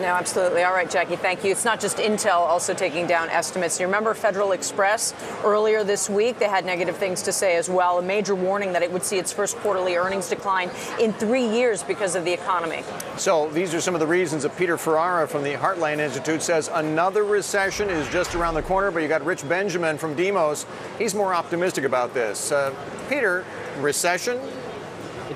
No, absolutely. All right, Jackie, thank you. It's not just Intel also taking down estimates. You remember Federal Express earlier this week? They had negative things to say as well. A major warning that it would see its first quarterly earnings decline in 3 years because of the economy. So these are some of the reasons that Peter Ferrara from the Heartland Institute says another recession is just around the corner. But you got Rich Benjamin from Demos. He's more optimistic about this. Peter, recession? The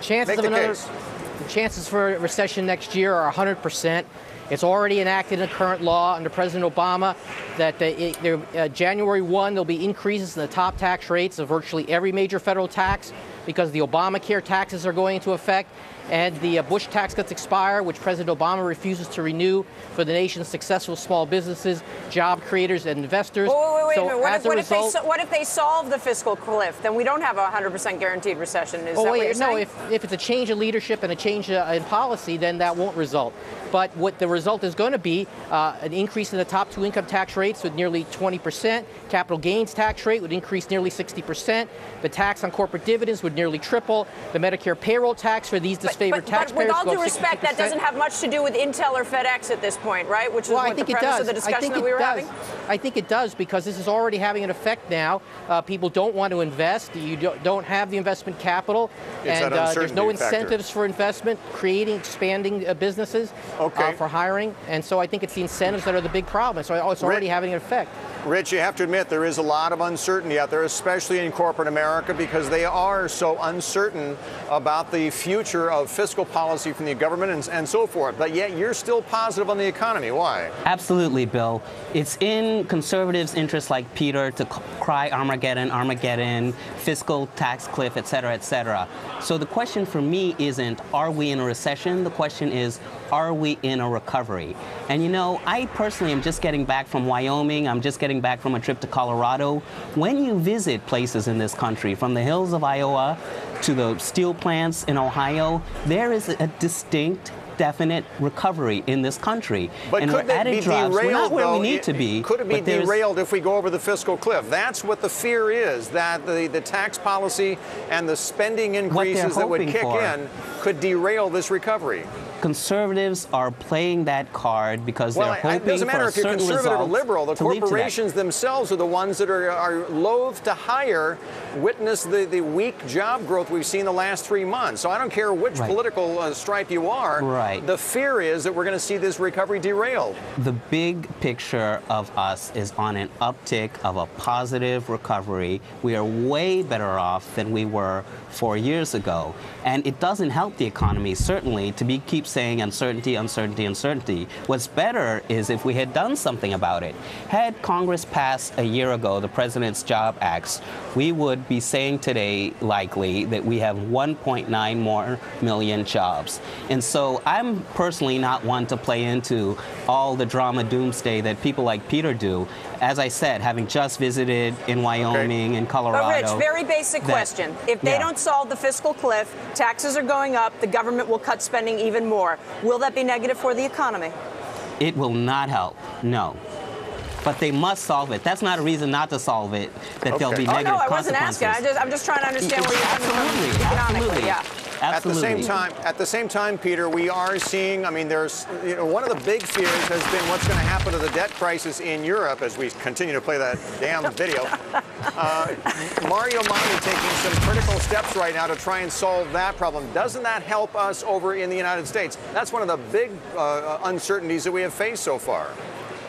chances for a recession next year are 100%. It's already enacted in current law under President Obama that January 1, there'll be increases in the top tax rates of virtually every major federal tax because the Obamacare taxes are going into effect, and the Bush tax cuts expire, which President Obama refuses to renew for the nation's successful small businesses, job creators, and investors. Wait a minute. What if they solve the fiscal cliff? Then we don't have a 100% guaranteed recession. Is that what you're saying? No, if it's a change in leadership and a change in policy, then that won't result. But what the result is going to be an increase in the top two income tax rates with nearly 20%. Capital gains tax rate would increase nearly 60%. The tax on corporate dividends would nearly triple. The Medicare payroll tax for these disfavored taxpayers. But with all due respect, that doesn't have much to do with Intel or FedEx at this point, right? Which is what the premise of the discussion that we were having? I think it does, because this is already having an effect now. People don't want to invest. You don't have the investment capital. And there's no incentives for investment, expanding businesses for hiring. And so I think it's the incentives that are the big problem. So it's already having an effect. Rich, you have to admit there is a lot of uncertainty out there, especially in corporate America, because they are so uncertain about the future of fiscal policy from the government and so forth. But yet you're still positive on the economy. Why? Absolutely, Bill. It's in conservatives' interests like Peter to cry Armageddon, Armageddon, fiscal tax cliff, et cetera, et cetera. So the question for me isn't, are we in a recession? The question is, are we in a recovery? And you know, I personally am just getting back from Wyoming. I'm just getting back from a trip to Colorado. When you visit places in this country, from the hills of Iowa to the steel plants in Ohio, there is a distinct, definite recovery in this country. But and could we're it at be a jobs. derailed, We're not where though? we need to be. Could it be derailed if we go over the fiscal cliff? That's what the fear is, that the tax policy and the spending increases that would kick in could derail this recovery. Conservatives are playing that card because they're hoping for a certain result. It doesn't matter if you're conservative or liberal. The corporations themselves are the ones that are loath to hire. Witness the weak job growth we've seen the last 3 months. So I don't care which political stripe you are. Right. The fear is that we're going to see this recovery derailed. The big picture of us is on an uptick of a positive recovery. We are way better off than we were 4 years ago. And it doesn't help the economy, certainly, to keep saying uncertainty, uncertainty, uncertainty. What's better is if we had done something about it. Had Congress passed a year ago the President's Job Acts, we would be saying today, likely, that we have 1.9 more million jobs. And so I'm personally not one to play into all the drama doomsday that people like Peter do. As I said, having just visited in Wyoming and Colorado. But Rich, very basic question. If they don't solve the fiscal cliff, taxes are going up, the government will cut spending even more. Will that be negative for the economy? It will not help, no. But they must solve it. That's not a reason not to solve it, that there'll be negative consequences. No, I wasn't asking. I'm just trying to understand where you're coming from economically. Yeah. Absolutely. At the same time, Peter, we are seeing, I mean, there's, one of the big fears has been what's going to happen to the debt crisis in Europe as we continue to play that damn video. Mario Monti taking some critical steps right now to try and solve that problem. Doesn't that help us over in the United States? That's one of the big uncertainties that we have faced so far.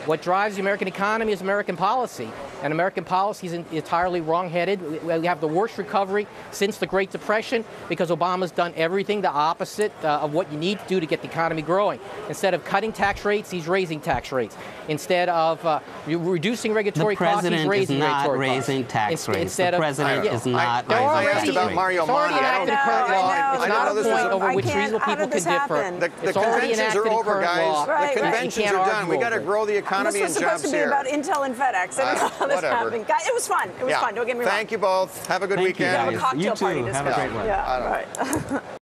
What drives the American economy is American policy. And American policy is entirely wrong-headed. We have the worst recovery since the Great Depression because Obama's done everything the opposite of what you need to do to get the economy growing. Instead of cutting tax rates, he's raising tax rates. Instead of reducing regulatory costs, he's raising regulatory costs. The president is not raising tax rates. The president is not raising tax rates. I asked about Mario Monti. It's not a point over which reasonable people can differ. The conventions are over, guys. The conventions are done. We got to grow the economy and jobs here. This was supposed to be about Intel and FedEx. Whatever. It was fun. It was fun. Don't get me wrong. Thank you both. Have a good weekend. You too. Have a great one. Yeah, right.